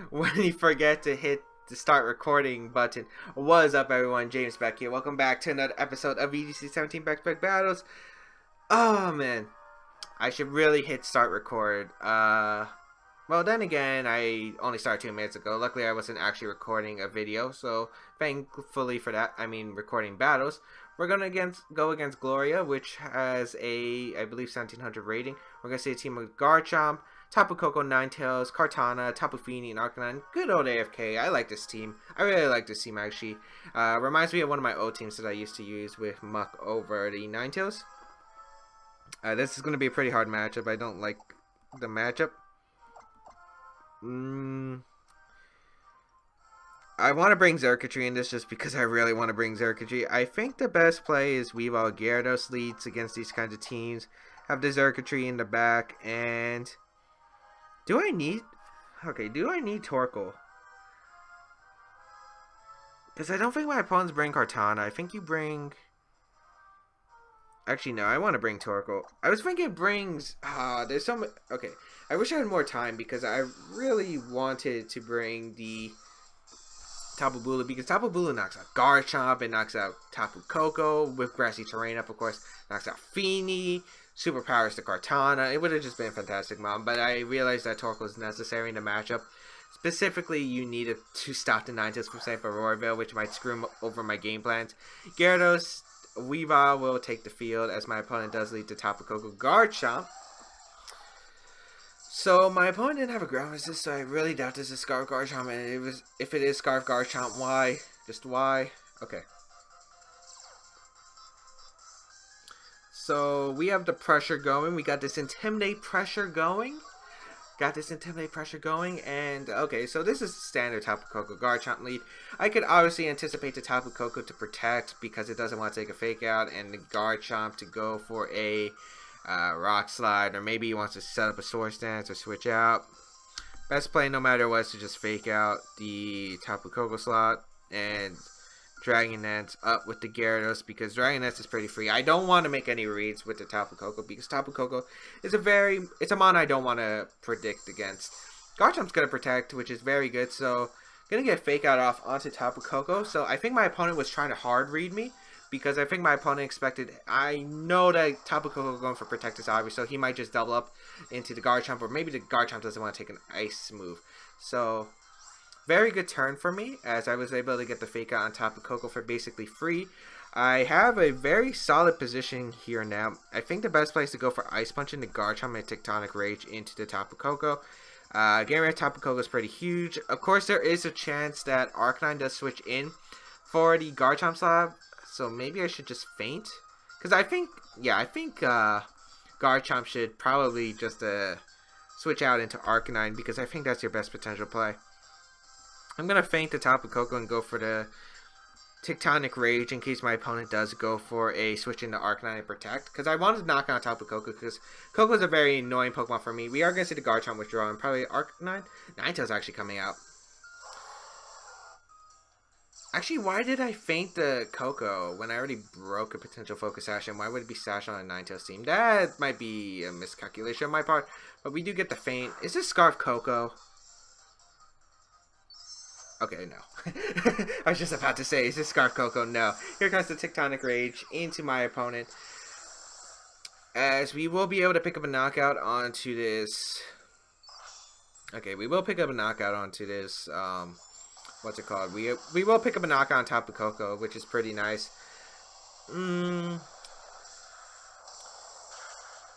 when you forget to hit the start recording button. What is up, everyone? James Baek here. Welcome back to another episode of VGC 17 Back Battles. Oh man, I should really hit start record. Well, then again, I only started 2 minutes ago. Luckily, I wasn't actually recording a video, so thankfully for that, I mean recording battles. We're gonna go against Gloria, which has a, I believe, 1700 rating. We're gonna see a team of Garchomp, Tapu Koko, Ninetales, Kartana, Tapu Fini, and Arcanine. Good old AFK. I like this team. I really like this team, actually. Reminds me of one of my old teams that I used to use with Muck over the Ninetales. This is going to be a pretty hard matchup. I don't like the matchup. I want to bring Xurkitree in this just because I really want to bring Xurkitree. I think the best play is Weavile Gyarados leads against these kinds of teams. Have the Xurkitree in the back, and do I need Torkoal? Because I don't think my opponents bring Kartana. I think you bring... Actually, no, I want to bring Torkoal. I was thinking it brings... there's some... Okay, I wish I had more time because I really wanted to bring the Tapu Bulu, because Tapu Bulu knocks out Garchomp, it knocks out Tapu Koko with Grassy Terrain up, of course, knocks out Fini, superpowers to Kartana. It would have just been a fantastic mom, but I realized that Torkoal is necessary in the matchup. Specifically, you needed to stop the Ninetales from St. Royville, which might screw over my game plans. Gyarados, Weavile will take the field as my opponent does lead to Tapu Koko Garchomp. So my opponent didn't have a ground resist, so I really doubt this is Scarf Garchomp, and if it is Scarf Garchomp, why? Just why? Okay. So we have the pressure going. We got this Intimidate pressure going. And okay, so this is standard Tapu Koko Garchomp lead. I could obviously anticipate the Tapu Koko to protect because it doesn't want to take a fake out, and the Garchomp to go for a Rock Slide, or maybe he wants to set up a Swords Dance or switch out. Best play no matter what is to just fake out the Tapu Koko slot and Dragon Dance up with the Gyarados, because Dragon Dance is pretty free. I don't want to make any reads with the Tapu Koko because Tapu Koko is it's a mon I don't want to predict against. Garchomp's going to protect, which is very good, so going to get fake out off onto Tapu Koko. So I think my opponent was trying to hard read me, because I think my opponent expected... I know that Tapu Koko is going for Protect is obvious, so he might just double up into the Garchomp, or maybe the Garchomp doesn't want to take an Ice move. So, very good turn for me, as I was able to get the fake out on Tapu Koko for basically free. I have a very solid position here now. I think the best place to go for Ice Punch into Garchomp and Tectonic Rage into the Tapu Koko. Getting rid of Tapu Koko is pretty huge. Of course, there is a chance that Arcanine does switch in for the Garchomp slot. So maybe I should just feint, because I think Garchomp should probably just switch out into Arcanine, because I think that's your best potential play. I'm gonna feint the Tapu Koko and go for the Tectonic Rage in case my opponent does go for a switch into Arcanine and Protect, because I wanted to knock out Tapu Koko, because Koko is a very annoying Pokemon for me. We are gonna see the Garchomp withdraw and probably Arcanine. Ninetales actually coming out. Actually, why did I feint the Koko when I already broke a potential Focus Sash, and why would it be Sash on a Ninetales team? That might be a miscalculation on my part, but we do get the feint. Is this Scarf Koko? Okay, no. I was just about to say, is this Scarf Koko? No. Here comes the Tectonic Rage into my opponent, as we will be able to pick up a knockout onto this... Okay, we will pick up a knockout onto this... what's it called? We will pick up a knockout on Tapu Koko, which is pretty nice. I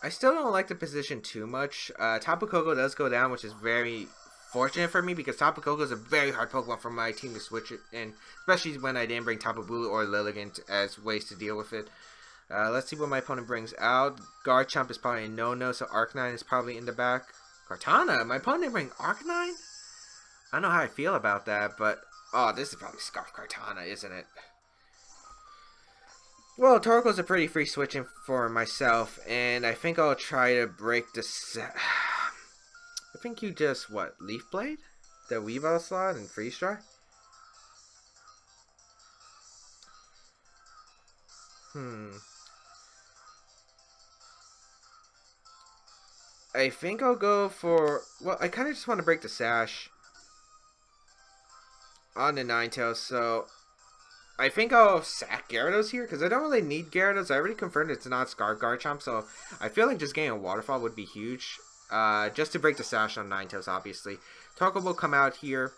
still don't like the position too much. Tapu Koko does go down, which is very fortunate for me, because Tapu Koko is a very hard Pokemon for my team to switch it in, especially when I didn't bring Tapu Bulu or Lilligant as ways to deal with it. Let's see what my opponent brings out. Garchomp is probably a no-no, so Arcanine is probably in the back. Kartana? My opponent didn't bring Arcanine? I don't know how I feel about that, but... Oh, this is probably Scarf Kartana, isn't it? Well, Torkoal's a pretty free switching for myself, and I think I'll try to break the set. I think you just, what, Leaf Blade? The Weavile slot and Freeze Dry? I think I'll go for... Well, I kind of just want to break the Sash. on the Ninetales, so I think I'll sack Gyarados here because I don't really need Gyarados. I already confirmed it's not Scarf Garchomp, so I feel like just getting a Waterfall would be huge. Just to break the sash on Ninetales, obviously. Torkoal will come out here,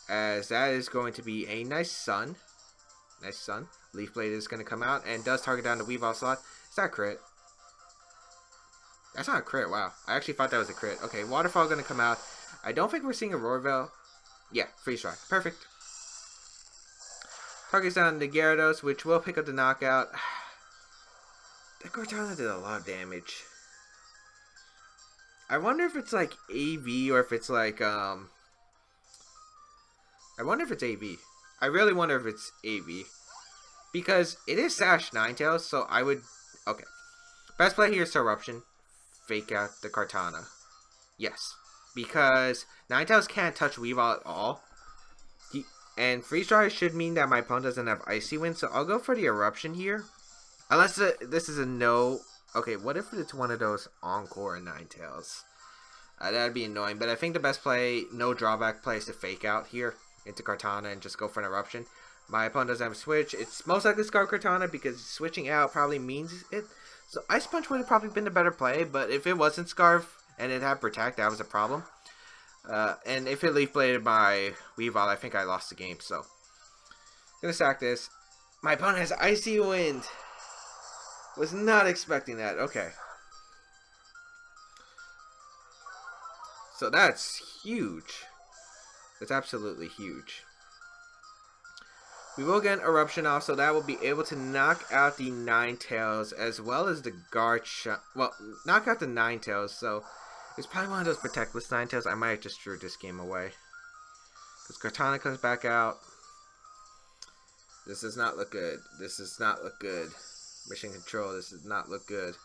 as that is going to be a nice Sun. Nice Sun. Leaf Blade is going to come out and does target down the Weavile slot. Is that a crit? That's not a crit, wow. I actually thought that was a crit. Okay, Waterfall going to come out. I don't think we're seeing a Roarveil. Yeah, Freeze Dry. Perfect. Targets down the Gyarados, which will pick up the knockout. That Cortana did a lot of damage. I wonder if it's like AV or if it's like, I wonder if it's AV. I really wonder if it's AV. Because it is Sash Ninetales, so I would... Okay. Best play here is Eruption. Fake out the Cortana. Yes. Because Ninetales can't touch Weavile at all. And Freeze Dry should mean that my opponent doesn't have Icy Wind, so I'll go for the Eruption here. Unless this is a no... Okay, what if it's one of those Encore Ninetales? That'd be annoying, but I think the best play, no drawback play, is to fake out here into Cortana and just go for an Eruption. My opponent doesn't have a switch. It's most likely Scarf Cortana because switching out probably means it. So Ice Punch would have probably been the better play, but if it wasn't Scarf and it had Protect, that was a problem. And if it Leaf Bladed my Weavile, I think I lost the game, so. Gonna sack this. My opponent has Icy Wind. Was not expecting that. Okay. So that's huge. That's absolutely huge. We will get an Eruption off, so that will be able to knock out the Ninetales as well as the Garchomp. Well, knock out the Ninetales, so it's probably one of those Protectless Ninetales. I might have just threw this game away. Because Cortana comes back out. This does not look good. This does not look good. Mission Control, this does not look good.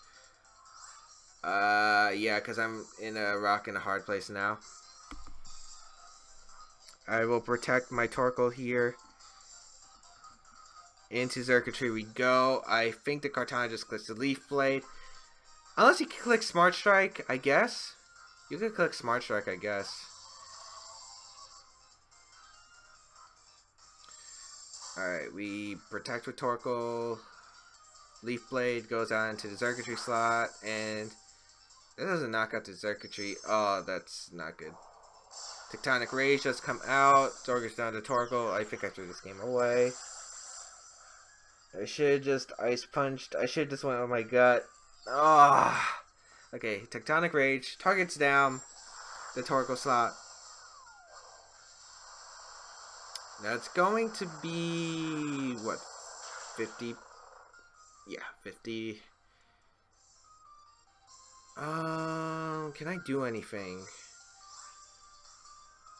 Yeah, because I'm in a rock and a hard place now. I will protect my Torkoal here. Into Circuitry we go. I think the Cortana just clicks the Leaf Blade. Unless you can click Smart Strike, I guess. You could click Smart Strike, I guess. Alright, we protect with Torkoal. Leaf Blade goes out into the Circuitry slot, and that doesn't knock out the Circuitry. Oh, that's not good. Tectonic Rage does come out. Targets down to Torkoal. I think I threw this game away. I should have just Ice Punched. I should have just went with my gut. Ah. Oh. Okay, Tectonic Rage. Targets down the Torkoal slot. That's going to be, what, 50? Yeah, 50. Can I do anything?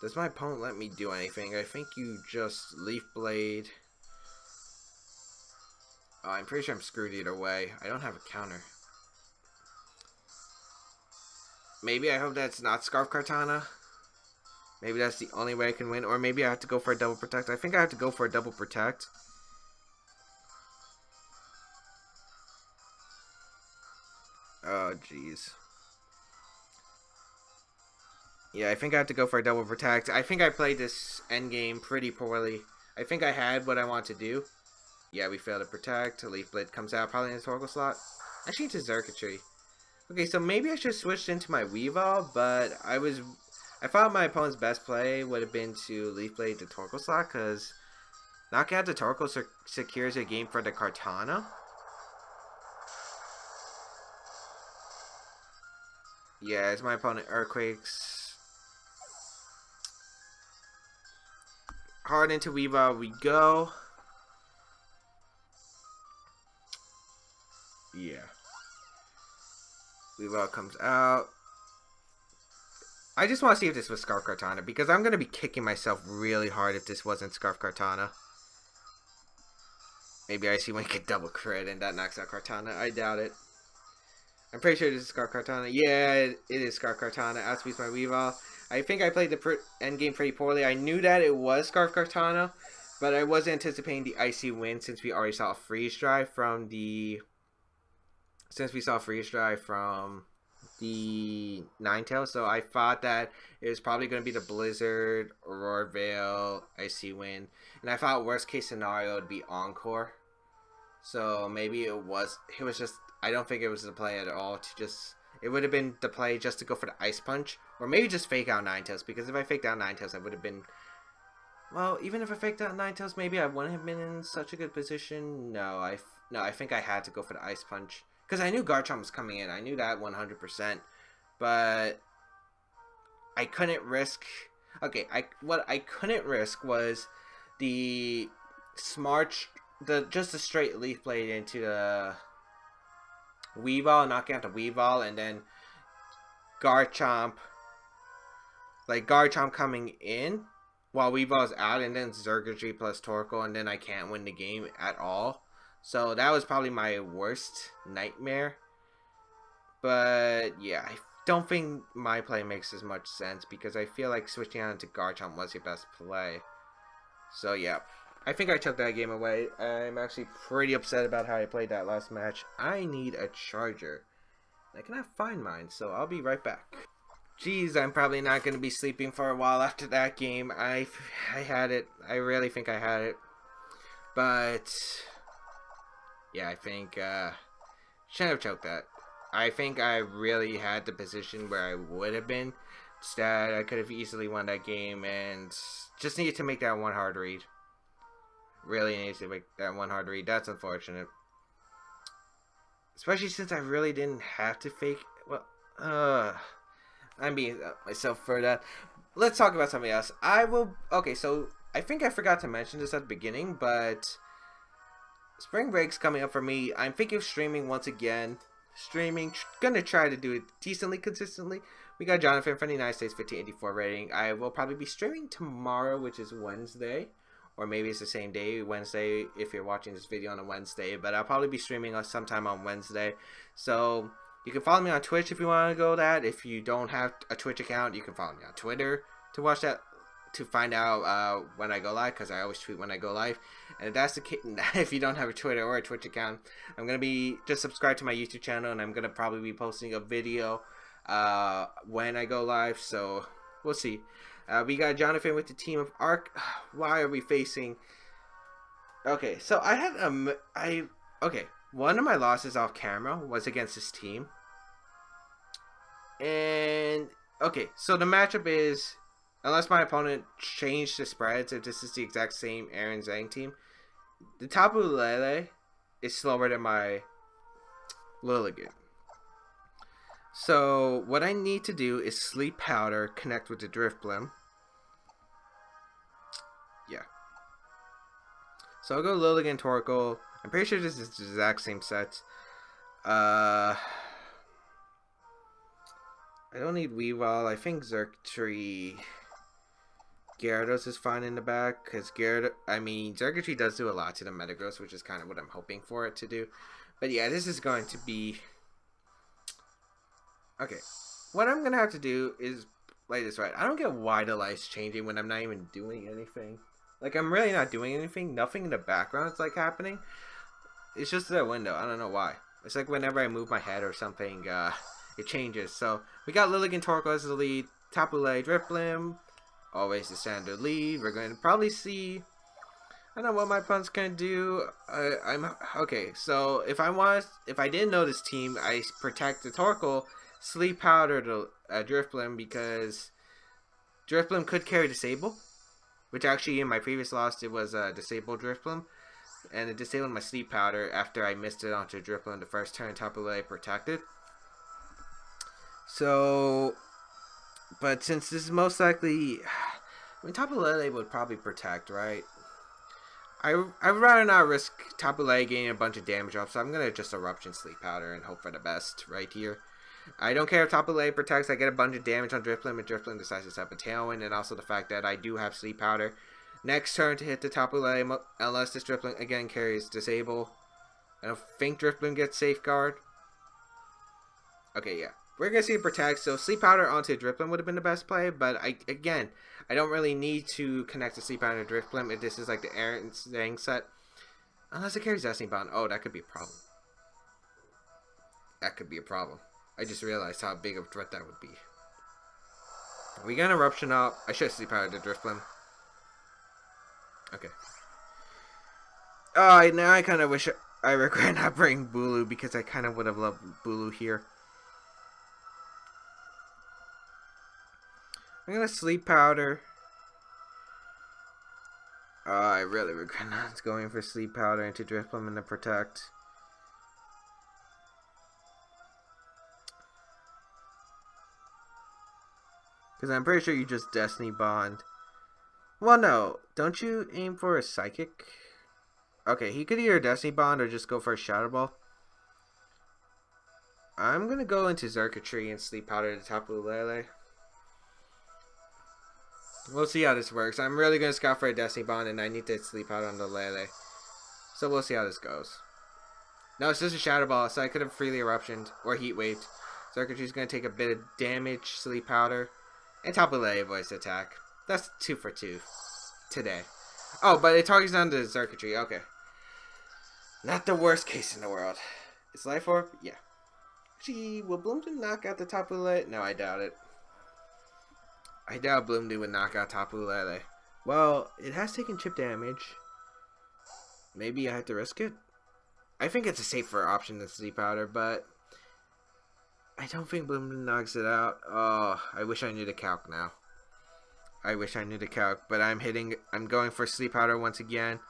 Does my opponent let me do anything? I think you just Leaf Blade. Oh, I'm pretty sure I'm screwed either way. I don't have a counter. Maybe I hope that's not Scarf Cortana. Maybe that's the only way I can win. Or maybe I have to go for a double protect. I think I have to go for a double protect. Oh, jeez. Yeah, I think I have to go for a double protect. I think I played this endgame pretty poorly. I think I had what I want to do. Yeah, we failed to protect. Leaf Blade comes out, probably in the Torkoal slot. Actually, into Circuitry. Okay, so maybe I should have switched into my Weavile, but I thought my opponent's best play would have been to Leaf Blade the Torkoal slot, because knocking out the Torkoal secures a game for the Cortana. Yeah, as my opponent Earthquakes. Hard into Weavile we go. Yeah. Weavile comes out. I just want to see if this was Scarf Cortana, because I'm going to be kicking myself really hard if this wasn't Scarf Cortana. Maybe I see when I get double crit and that knocks out Cortana. I doubt it. I'm pretty sure this is Scarf Cortana. Yeah, it is Scarf Cortana. Outspeeds my Weavile. I think I played the endgame pretty poorly. I knew that it was Scarf Cortana, but I was anticipating the Icy Wind since we already saw a Freeze Dry from the... the Ninetales, so I thought that it was probably going to be the Blizzard, Aurora Veil, Icy Wind, and I thought worst case scenario would be Encore. So maybe it was just, I don't think it was the play at all to just, it would have been the play just to go for the Ice Punch, or maybe just fake out Ninetales, because if I faked out Ninetales, I would have been, well, even if I faked out Ninetales, maybe I wouldn't have been in such a good position. No, I think I had to go for the Ice Punch. Because I knew Garchomp was coming in. I knew that 100%. But I couldn't risk... Okay, what I couldn't risk was the smart... just a straight Leaf Blade into the Weavile, knocking out the Weavile, and then Garchomp... Like, Garchomp coming in while Weavile's out, and then Zergotry plus Torkoal, and then I can't win the game at all. So that was probably my worst nightmare. But yeah, I don't think my play makes as much sense because I feel like switching out into Garchomp was your best play. So yeah, I think I took that game away. I'm actually pretty upset about how I played that last match. I need a charger. I cannot find mine, so I'll be right back. Jeez, I'm probably not going to be sleeping for a while after that game. I had it. I really think I had it. But yeah, I think shouldn't have choked that. I think I really had the position where I would have been. Instead, I could have easily won that game and just needed to make that one hard read. Really needed to make that one hard read. That's unfortunate. Especially since I really didn't have to fake. Well, I'm being myself for that. Let's talk about something else. Okay, so I think I forgot to mention this at the beginning, but spring break's coming up for me. I'm thinking of streaming once again. Gonna try to do it decently, consistently. We got Jonathan from the United States, 1584 rating. I will probably be streaming tomorrow, which is Wednesday. Or maybe it's the same day, Wednesday, if you're watching this video on a Wednesday. But I'll probably be streaming sometime on Wednesday. So you can follow me on Twitch if you want to go that. If you don't have a Twitch account, you can follow me on Twitter to watch that, to find out when I go live, because I always tweet when I go live. And if that's the case, if you don't have a Twitter or a Twitch account, I'm going to be just subscribed to my YouTube channel, and I'm going to probably be posting a video when I go live, so we'll see. We got Jonathan with the team of Arc. Why are we facing... Okay, so I had okay, one of my losses off camera was against this team. And okay, so the matchup is, unless my opponent changed the spreads, if this is the exact same Aaron Zhang team, the Tapu Lele is slower than my Lilligant. So what I need to do is Sleep Powder, connect with the Drifblim. Yeah. So I'll go Lilligant, Torkoal. I'm pretty sure this is the exact same set. I don't need Weavile. I think Zergotry Gyarados is fine in the back, because Zergotry does do a lot to the Metagross, which is kind of what I'm hoping for it to do. But yeah, this is going to be... Okay, what I'm going to have to do is play this right. I don't get why the light's changing when I'm not even doing anything. Like, I'm really not doing anything. Nothing in the background is, like, happening. It's just that window. I don't know why. It's like whenever I move my head or something, it changes. So, we got Lilligant, Torkoal as the lead. Tapu Lele, Drifblim. Always the standard lead. We're going to probably see... I don't know what my opponent's going to do. Okay, so if I didn't know this team, I protect the Torkoal, Sleep Powder to Drifblim, because Drifblim could carry Disable, which actually in my previous loss it was Disabled Drifblim, and it disabled my Sleep Powder after I missed it onto Drifblim the first turn. Tapu Lele protected. So, but since this is most likely, Tapu Lele would probably protect, right? I'd rather not risk Tapu Lele getting a bunch of damage off, so I'm going to just Eruption Sleep Powder and hope for the best right here. I don't care if Tapu Lele protects. I get a bunch of damage on Drifblim, and Drifblim decides to set up a Tailwind, and also the fact that I do have Sleep Powder. Next turn to hit the Tapu Lele, unless this Drifblim again carries Disable. I don't think Drifblim gets Safeguard. Okay, yeah. We're going to see it protect, so Sleep Powder onto Drifblim would have been the best play, but I don't really need to connect the Sleep Powder to Drifblim if this is like the Aaron Zhang set. Unless it carries Destiny Bond. Oh, that could be a problem. That could be a problem. I just realized how big of a threat that would be. We got an eruption up. I should have sleep powdered the Drifblim. Okay. Oh, now I kind of wish I regret not bringing Bulu because I kind of would have loved Bulu here. I'm gonna sleep powder. I really regret not going for sleep powder into Drifblim and to protect. Because I'm pretty sure you just Destiny Bond. Well, no. Don't you aim for a Psychic? Okay, he could either Destiny Bond or just go for a Shadow Ball. I'm going to go into Circuitry and Sleep Powder to Tapu Lele. We'll see how this works. I'm really going to scout for a Destiny Bond and I need to Sleep Powder on the Lele. So we'll see how this goes. No, it's just a Shadow Ball, so I could have freely Eruptioned or Heat Waved. Circuitry's going to take a bit of damage, Sleep Powder. And Tapu Lele voice attack. That's 2 for 2 today. Oh, but it targets down to Circuitry. Okay. Not the worst case in the world. Is Life Orb? Yeah. Gee, will Bloomden knock out the Tapu Lele? No, I doubt it. I doubt Bloomden would knock out Tapu Lele. Well, it has taken chip damage. Maybe I have to risk it? I think it's a safer option than Sleep Powder, but I don't think Bloomden knocks it out. Oh, I wish I knew the calc now. I wish I knew the calc, but I'm going for Sleep Powder once again.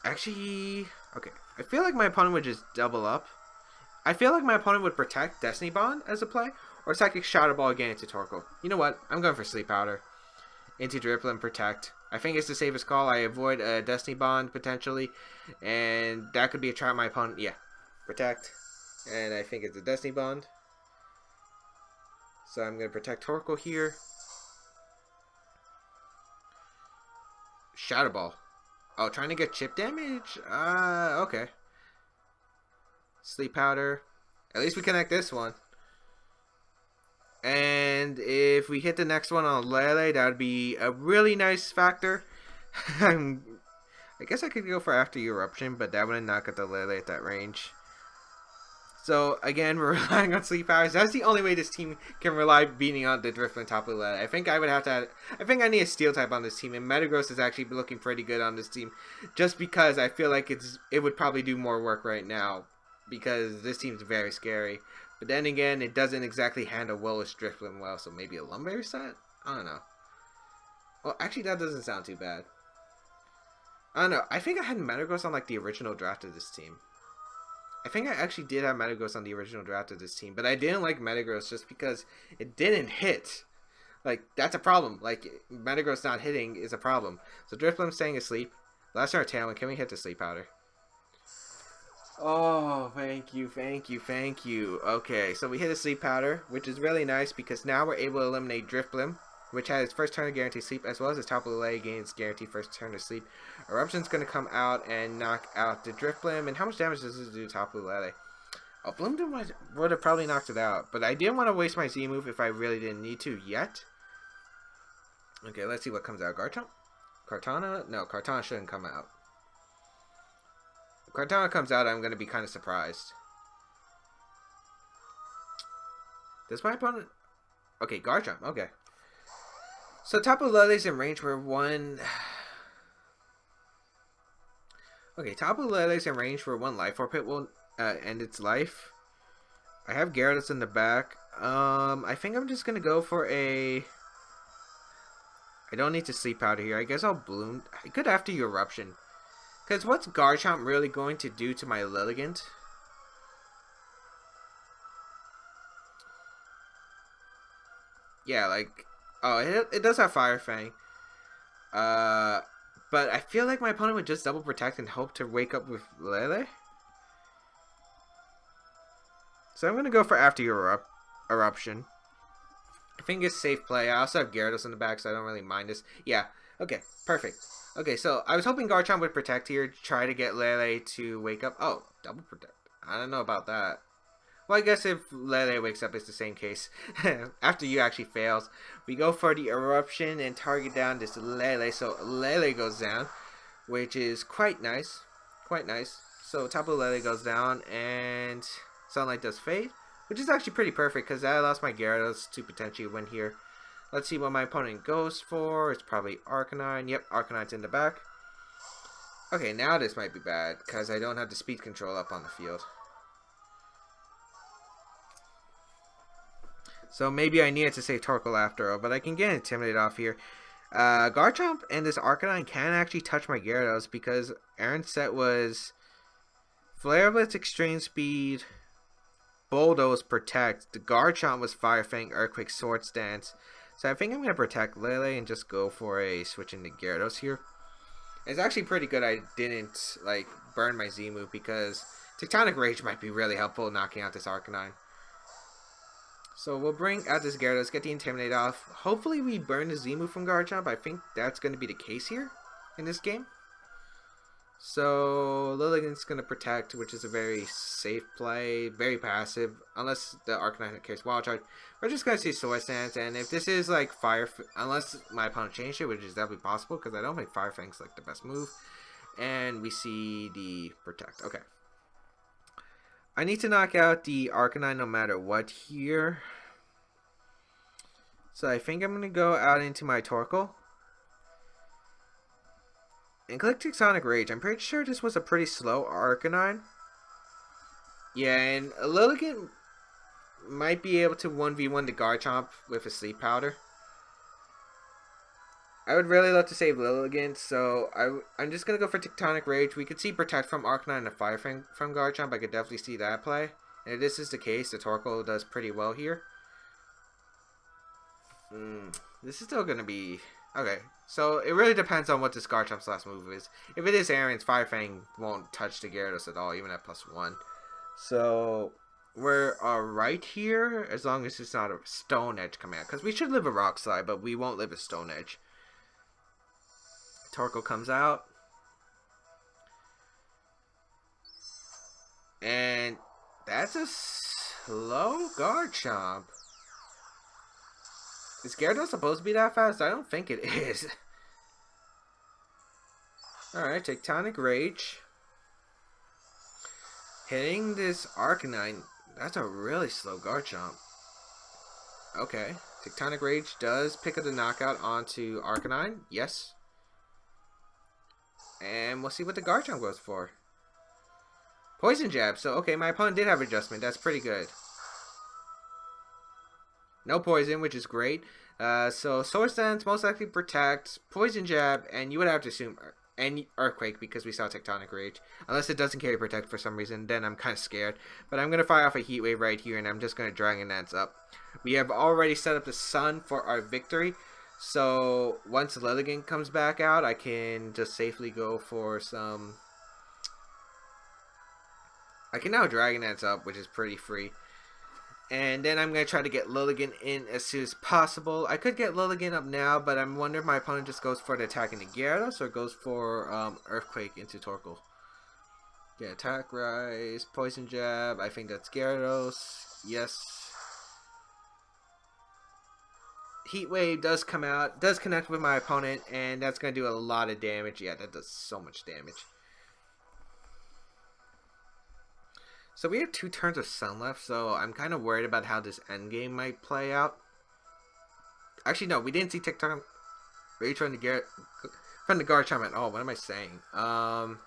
Actually, okay. I feel like my opponent would just double up. I feel like my opponent would protect Destiny Bond as a play, or Psychic Shadow Ball again into Torkoal. You know what? I'm going for Sleep Powder. Into Drifblim protect. I think it's the safest call. I avoid a Destiny Bond potentially, and that could be a trap my opponent. Yeah, protect. And I think it's a Destiny Bond. So I'm going to protect Torkoal here. Shadow Ball. Oh, trying to get chip damage? Okay. Sleep Powder. At least we connect this one. And if we hit the next one on Lele, that would be a really nice factor. I guess I could go for After Eruption, but that wouldn't knock out the Lele at that range. So, again, we're relying on Sleep Powers. That's the only way this team can rely beating on the Drifblim Tapu Lele. I think I would have to I think I need a Steel type on this team, and Metagross is actually looking pretty good on this team. Just because I feel like it would probably do more work right now, because this team's very scary. But then again, it doesn't exactly handle Willis Drifblim well, so maybe a Lumberry set? I don't know. Well, actually, that doesn't sound too bad. I don't know. I think I had Metagross on, like, the original draft of this team. I think I actually did have Metagross on the original draft of this team, but I didn't like Metagross just because it didn't hit. Like, that's a problem. Like, Metagross not hitting is a problem. So Drifblim staying asleep. Last our Tailwind, can we hit the Sleep Powder? Oh, thank you, thank you, thank you. Okay, so we hit a Sleep Powder, which is really nice because now we're able to eliminate Drifblim, which has first turn to guarantee sleep, as well as his Tapu Lele gains guaranteed first turn to sleep. Eruption's going to come out and knock out the Drifblim. And how much damage does this do to Tapu Lele? Oh, Bloomden would have probably knocked it out, but I didn't want to waste my Z move if I really didn't need to yet. Okay, let's see what comes out. Garchomp? Kartana? No, Kartana shouldn't come out. If Kartana comes out, I'm going to be kind of surprised. Does my opponent... Okay, Garchomp. Okay. So Tapu Lele's in range for one... Okay, Tapu Lele's in range for one Life Orb hit will end its life. I have Gyarados in the back. I think I'm just going to go for a... I don't need to Sleep Powder here. I guess I'll Bloom... I could After Eruption. Because what's Garchomp really going to do to my Lilligant? Yeah, like... Oh, it does have Fire Fang. But I feel like my opponent would just double protect and hope to wake up with Lele. So I'm going to go for After Eruption. I think it's safe play. I also have Gyarados in the back, so I don't really mind this. Yeah, okay, perfect. Okay, so I was hoping Garchomp would protect here, try to get Lele to wake up. Oh, double protect. I don't know about that. Well, I guess if Lele wakes up, it's the same case. After you actually fails, we go for the Eruption and target down this Lele. So Lele goes down, which is quite nice. Quite nice. So Tapu Lele goes down, and Sunlight does fade, which is actually pretty perfect because that allows my Gyarados to potentially win here. Let's see what my opponent goes for. It's probably Arcanine. Yep, Arcanine's in the back. Okay, now this might be bad because I don't have the speed control up on the field. So maybe I needed to save Torkoal after all, but I can get Intimidate off here. Garchomp and this Arcanine can actually touch my Gyarados because Aaron's set was Flare Blitz, Extreme Speed, Bulldoze, Protect. The Garchomp was Fire Fang, Earthquake, Swords Dance. So I think I'm going to protect Lele and just go for a switch into Gyarados here. It's actually pretty good I didn't like burn my Z move because Tectonic Rage might be really helpful knocking out this Arcanine. So we'll bring out this Gyarados, get the Intimidate off. Hopefully we burn the Z move from Garchomp. I think that's going to be the case here in this game. So Lilligant's going to protect, which is a very safe play, very passive, unless the Arcanine carries Wild Charge. We're just going to see Swords Dance, and if this is like unless my opponent changed it, which is definitely possible, because I don't think Fire Fang's like the best move. And we see the Protect. Okay. I need to knock out the Arcanine no matter what here. So I think I'm going to go out into my Torkoal. And click Tectonic Rage. I'm pretty sure this was a pretty slow Arcanine. Yeah, and Lilligant might be able to 1v1 the Garchomp with a Sleep Powder. I would really love to save Lilligant, so I'm just going to go for Tectonic Rage. We could see Protect from Arcanine and a Fire Fang from Garchomp. I could definitely see that play. And if this is the case, the Torkoal does pretty well here. This is still going to be... Okay, so it really depends on what this Garchomp's last move is. If it is Aaron's, Fire Fang won't touch the Gyarados at all, even at +1. So we're alright here, as long as it's not a Stone Edge command. Because we should live a Rock Slide, but we won't live a Stone Edge. Torkoal comes out. And that's a slow Garchomp. Is Gyarados supposed to be that fast? I don't think it is. Alright, Tectonic Rage. Hitting this Arcanine. That's a really slow Garchomp. Okay. Tectonic Rage does pick up the knockout onto Arcanine. Yes. And we'll see what the Garchomp goes for. Poison Jab. So, okay, my opponent did have adjustment. That's pretty good. No poison, which is great. So Swords Dance most likely protect, Poison Jab, and you would have to assume and Earthquake because we saw Tectonic Rage. Unless it doesn't carry Protect for some reason, then I'm kind of scared. But I'm going to fire off a Heat Wave right here, and I'm just going to Dragon Dance up. We have already set up the Sun for our victory. So once Lilligant comes back out, I can just safely go for some... I can now Dragon Dance up, which is pretty free. And then I'm going to try to get Lilligant in as soon as possible. I could get Lilligant up now, but I'm wondering if my opponent just goes for the attack into Gyarados or goes for Earthquake into Torkoal. Yeah, Attack Rise, Poison Jab. I think that's Gyarados. Yes. Heat Wave does come out, does connect with my opponent, and that's going to do a lot of damage. Yeah, that does so much damage. So we have 2 turns of Sun left, so I'm kind of worried about how this endgame might play out. Actually, no, we didn't see Tectonic Rage from the Garchomp at all. What am I saying? So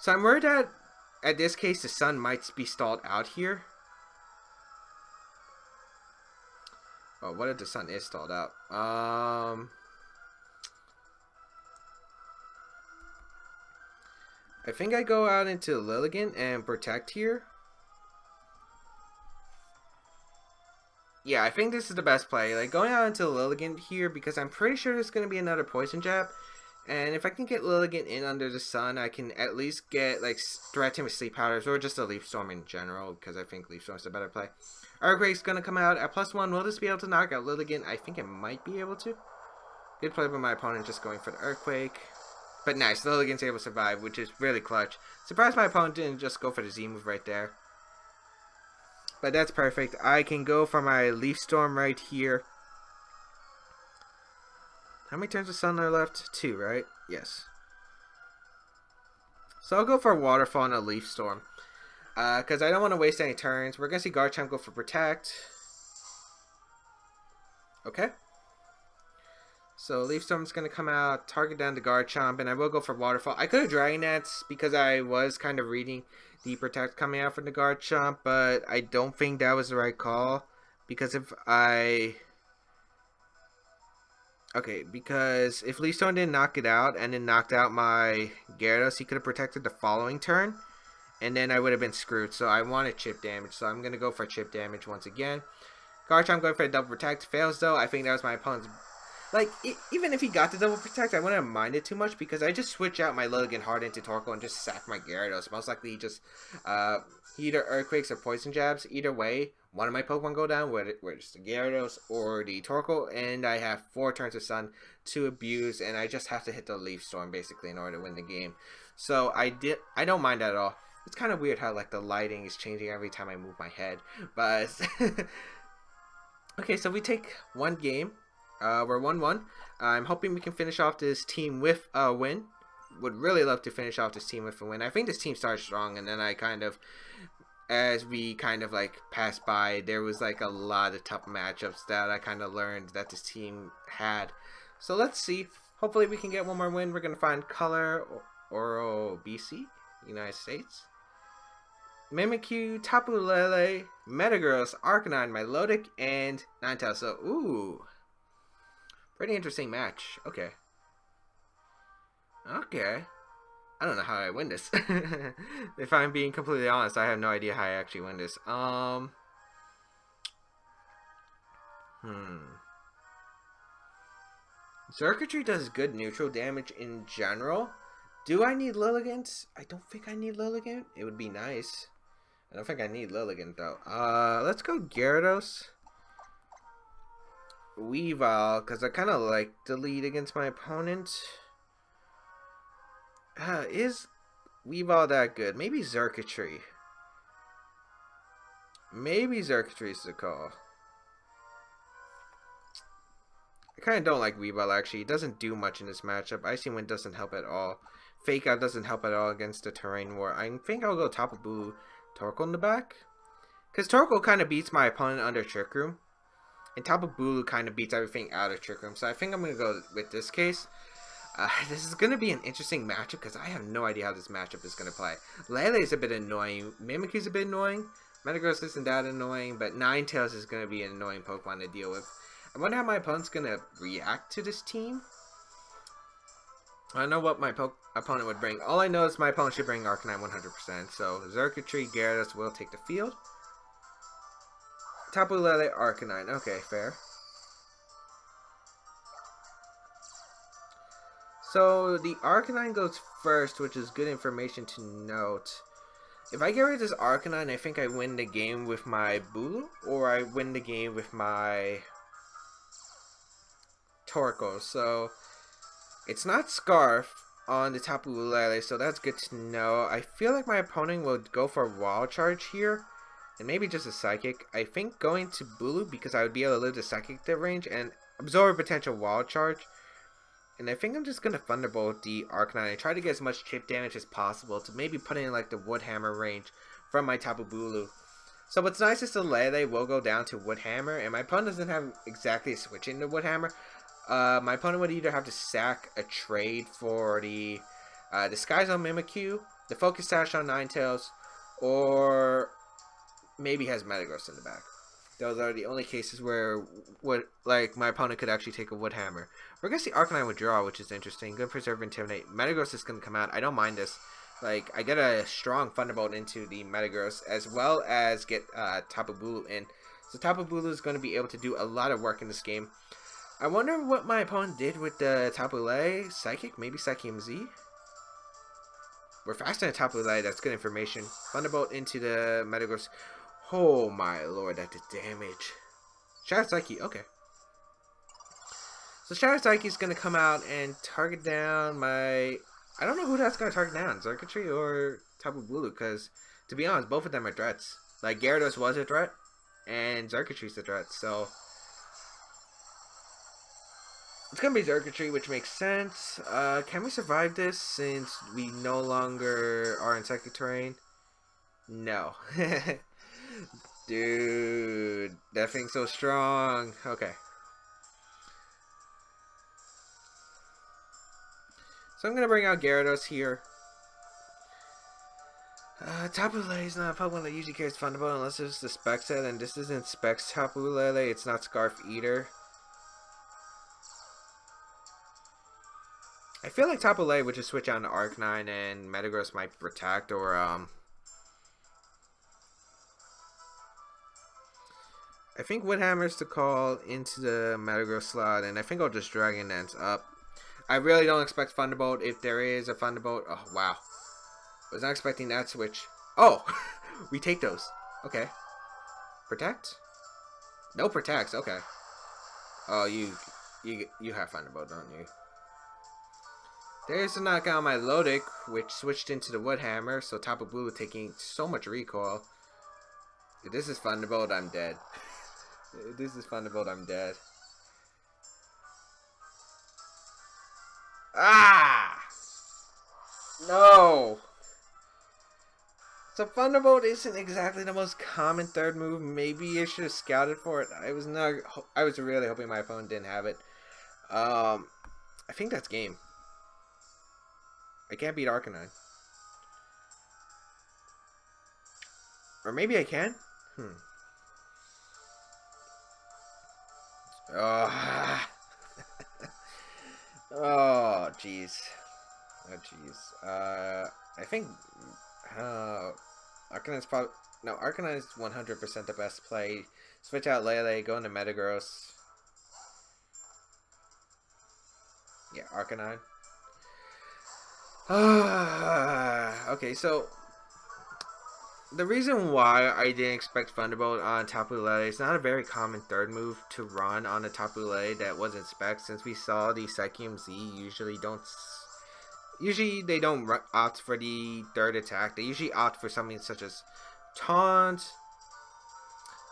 I'm worried that, at this case, the Sun might be stalled out here. Oh, what if the Sun is stalled out? I think I go out into Lilligant and protect here. Yeah, I think this is the best play. Like, going out into Lilligant here because I'm pretty sure there's going to be another Poison Jab. And if I can get Lilligant in under the Sun, I can at least get, like, threat him with Sleep Powders or just a Leaf Storm in general because I think Leaf Storm is a better play. Earthquake's going to come out at +1. Will this be able to knock out Lilligant? I think it might be able to. Good play by my opponent just going for the Earthquake. But nice, Lilligant's able to survive, which is really clutch. Surprised my opponent didn't just go for the Z move right there. But that's perfect. I can go for my Leaf Storm right here. How many turns of Sun are left? 2, right? Yes. So I'll go for a Waterfall and a Leaf Storm. Because I don't want to waste any turns. We're going to see Garchomp go for Protect. Okay. So Leaf Storm's going to come out, target down the Garchomp, and I will go for Waterfall. I could have Dragon Dance because I was kind of reading the Protect coming out from the Garchomp, but I don't think that was the right call. Because if I... Okay, because if Leaf Storm didn't knock it out and then knocked out my Gyarados, he could have protected the following turn. And then I would have been screwed. So I wanted chip damage. So I'm going to go for chip damage once again. Garchomp going for a double protect. Fails though. I think that was my opponent's... Like, even if he got the double protect, I wouldn't have minded too much. Because I just switch out my Lilligant hard into Torkoal and just sack my Gyarados. Most likely he just... either Earthquakes or Poison Jabs. Either way, one of my Pokemon go down. Whether it's the Gyarados or the Torkoal. And I have 4 turns of Sun to abuse. And I just have to hit the Leaf Storm basically in order to win the game. So I don't mind that at all. It's kind of weird how like the lighting is changing every time I move my head, but okay. So we take one game. We're 1-1. I'm hoping we can finish off this team with a win. Would really love to finish off this team with a win. I think this team started strong, and then I kind of, as we kind of like passed by, there was like a lot of tough matchups that I kind of learned that this team had. So let's see. Hopefully we can get one more win. We're gonna find Color Oro BC, United States. Mimikyu, Tapu Lele, Metagross, Arcanine, Milotic, and Ninetales. So, ooh. Pretty interesting match. Okay. Okay. I don't know how I win this. If I'm being completely honest, I have no idea how I actually win this. Circuitry does good neutral damage in general. Do I need Lilligant? I don't think I need Lilligant. It would be nice. I don't think I need Lilligant though. Let's go Gyarados. Weavile, because I kind of like the lead against my opponent. Is Weavile that good? Maybe Xurkitree. Maybe Xurkitree is the call. I kind of don't like Weavile actually. It doesn't do much in this matchup. Icy Wind doesn't help at all. Fake Out doesn't help at all against the Terrain War. I think I'll go Tapu Bulu. Torkoal in the back? Because Torkoal kind of beats my opponent under Trick Room. And Tapu Bulu kind of beats everything out of Trick Room. So I think I'm going to go with this case. This is going to be an interesting matchup because I have no idea how this matchup is going to play. Lele is a bit annoying. Mimikyu's a bit annoying. Metagross isn't that annoying. But Ninetales is going to be an annoying Pokemon to deal with. I wonder how my opponent's going to react to this team. I don't know what my opponent would bring. All I know is my opponent should bring Arcanine 100%. So, Xurkitree, Gyarados will take the field. Tapu Lele, Arcanine. Okay, fair. So, the Arcanine goes first, which is good information to note. If I get rid of this Arcanine, I think I win the game with my Bulu, or I win the game with my Torkoal. So, it's not Scarf on the Tapu Lele, so that's good to know. I feel like my opponent will go for a Wild Charge here, and maybe just a Psychic. I think going to Bulu because I would be able to live the Psychic Dev range and absorb a potential Wild Charge. And I think I'm just going to Thunderbolt the Arcanine and try to get as much chip damage as possible to maybe put in like the Wood Hammer range from my Tapu Bulu. So what's nice is the Lele will go down to Wood Hammer, and my opponent doesn't have exactly switching to Wood Hammer. My opponent would either have to sack a trade for the Disguise on Mimikyu, the Focus Sash on Ninetales, or maybe has Metagross in the back. Those are the only cases where my opponent could actually take a Wood Hammer. We're going to see Arcanine withdraw, which is interesting. Good Preserve, Intimidate. Metagross is going to come out. I don't mind this. Like, I get a strong Thunderbolt into the Metagross, as well as get Tapu Bulu in. So Tapu Bulu is going to be able to do a lot of work in this game. I wonder what my opponent did with the Tapu Lele. Psychic? Maybe Psychic MZ? We're faster than Tapu Lele. That's good information. Thunderbolt into the Metagross. Oh my lord, that did damage. Shadow Psyche, okay. So Shadow Psyche is going to come out and target down my... I don't know who that's going to target down. Xurkitree or Tapu Bulu, because to be honest, both of them are threats. Like, Gyarados was a threat, and Xurkitree's a threat, so... It's going to be Xurkitree, which makes sense. Can we survive this since we no longer are in Psychic Terrain? No. Dude, that thing's so strong. Okay. So I'm going to bring out Gyarados here. Tapu Lele is not a Pokemon that usually carries Thunderbolt unless it's the Spec set, and this isn't Spec's Tapu Lele, it's not Scarf Eater. I feel like Tapu Lele would just switch on to Arcanine and Metagross might protect, or I think Woodhammer's the call into the Metagross slot, and I think I'll just Dragon Dance up. I really don't expect Thunderbolt. If there is a Thunderbolt, oh wow. Was not expecting that switch. Oh! We take those. Okay. Protect? No protects, okay. Oh, you have Thunderbolt, don't you? There's a knockout on my Lodic, which switched into the Woodhammer, so Tapu Blue taking so much recoil. If this is Thunderbolt, I'm dead. If this is Thunderbolt, I'm dead. Ah! No! So Thunderbolt isn't exactly the most common third move. Maybe I should have scouted for it. I was really hoping my opponent didn't have it. I think that's game. I can't beat Arcanine. Or maybe I can? Oh, oh, jeez. Oh, jeez. I think Arcanine's probably... No, Arcanine is 100% the best play. Switch out Lele, go into Metagross. Yeah, Arcanine. Okay, so... The reason why I didn't expect Thunderbolt on Tapu Lele, it's not a very common third move to run on a Tapu Lele that wasn't spec, since we saw the Psychium Z usually they don't opt for the third attack. They usually opt for something such as Taunt,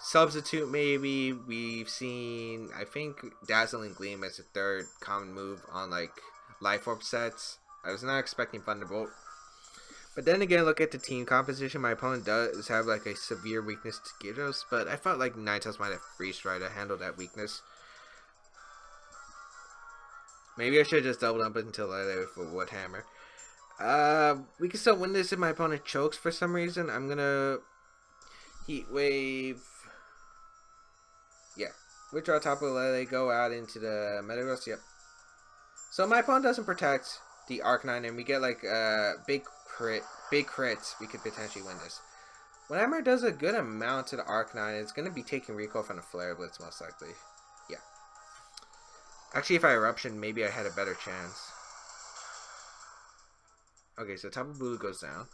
Substitute maybe. We've seen, I think, Dazzling Gleam as a third common move on like Life Orb sets. I was not expecting Thunderbolt. But then again, look at the team composition. My opponent does have like a severe weakness to Gyarados, but I felt like Ninetales might have Freeze Try to handle that weakness. Maybe I should have just doubled up until Lele with a Woodhammer. We can still win this if my opponent chokes for some reason. I'm gonna Heat Wave. Yeah, withdraw Tapu Lele, go out into the Metagross. Yep. So my opponent doesn't protect the Arcanine, and we get like big crits. We could potentially win this. Whenever it does a good amount to the Arcanine, it's gonna be taking recoil from the Flare Blitz most likely. Yeah. Actually, if I Eruption, maybe I had a better chance. Okay, so Tapu Blue goes down.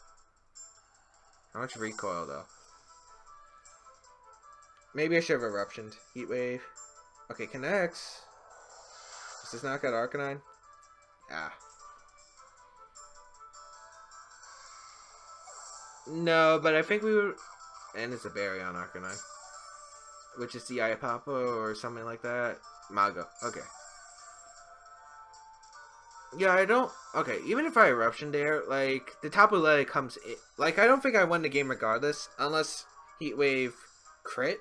How much recoil though? Maybe I should have Eruptioned. Heat Wave. Okay, connects. Does this knock out Arcanine? Ah. No, but I think we were... And it's a berry on Arcanine. Which is the Iapapa or something like that. Mago. Okay. Yeah, I don't... Okay, even if I Eruption there, like, the Tapu Lele comes in... Like, I don't think I won the game regardless, unless Heat Wave crit.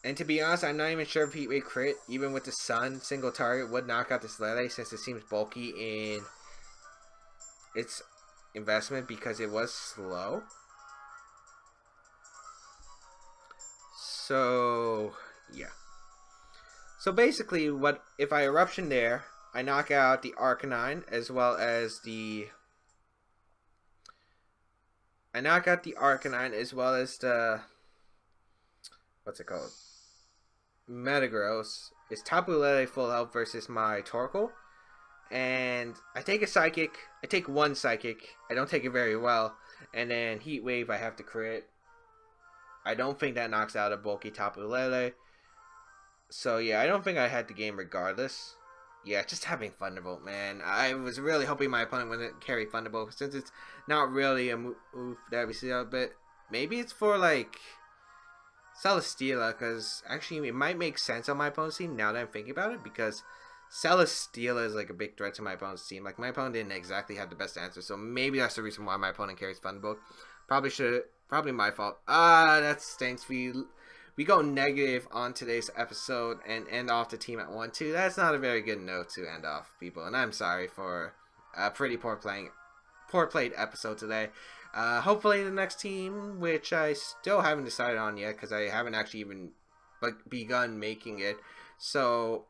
And to be honest, I'm not even sure if Heat Wave crit, even with the Sun, single target, would knock out this Lele, since it seems bulky in its investment because it was slow. So, yeah. So basically, what if I Eruption there, I knock out the Arcanine as well as the... I knock out the Arcanine as well as the... What's it called? Metagross. It's Tapu Lele full health versus my Torkoal. And I take a Psychic. I take one Psychic. I don't take it very well. And then Heat Wave, I have to crit. I don't think that knocks out a bulky Tapu Lele. So yeah, I don't think I had the game regardless. Yeah, just having Thunderbolt, man. I was really hoping my opponent wouldn't carry Thunderbolt, since it's not really a move that we see out, but maybe it's for like Celesteela, because actually it might make sense on my opponent's team now that I'm thinking about it, because Celesteela is like a big threat to my opponent's team. Like, my opponent didn't exactly have the best answer, so maybe that's the reason why my opponent carries Thunderbolt. Probably my fault. That stinks. We go negative on today's episode and end off the team at 1-2. That's not a very good note to end off, people. And I'm sorry for a pretty poor played episode today. Hopefully the next team, which I still haven't decided on yet because I haven't actually even begun making it. So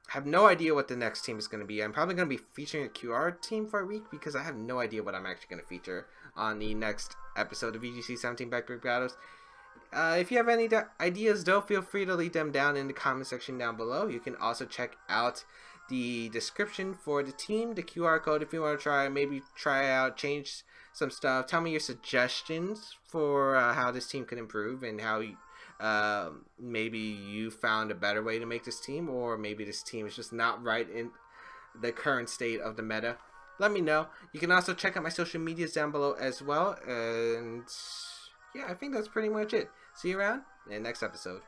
I have no idea what the next team is going to be. I'm probably going to be featuring a QR team for a week because I have no idea what I'm actually going to feature on the next episode of VGC 17 Back Battles. If you have any ideas, though, feel free to leave them down in the comment section down below. You can also check out the description for the team, the QR code if you want to try out, change some stuff. Tell me your suggestions for how this team can improve and how maybe you found a better way to make this team, or maybe this team is just not right in the current state of the meta. Let me know. You can also check out my social medias down below as well. And yeah, I think that's pretty much it. See you around in the next episode.